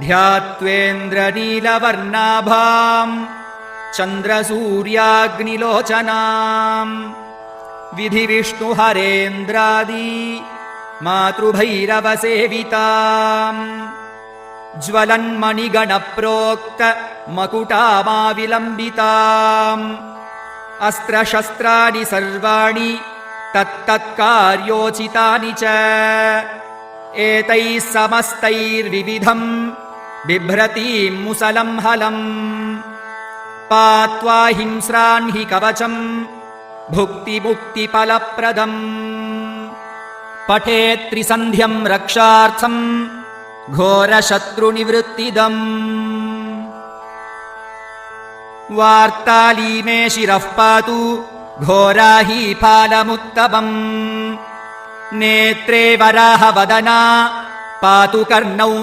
ध्यात्वेन्द्रनीलवर्णाभाम् चन्द्रसूर्याग्निलोचनाम् विधिविष्णुहरेन्द्रादि मातृभैरवसेविताम् ज्वलन्मणिगणप्रोक्त मकुटामाविलम्बिताम् अस्त्रशस्त्राणि सर्वाणि तत्तत्कार्योचितानि च एतैः समस्तैर्विविधम् बिभ्रतीम् मुसलम् हलम् पात्वा हिंस्रान् हि कवचम् भुक्तिमुक्तिफलप्रदम् पठेत् त्रिसन्ध्यम् रक्षार्थम् घोरशत्रुनिवृत्तिदम् वार्तालीमे शिरः पातु घोराही फालमुत्तमम् नेत्रे वराहवदना पातु कर्णौ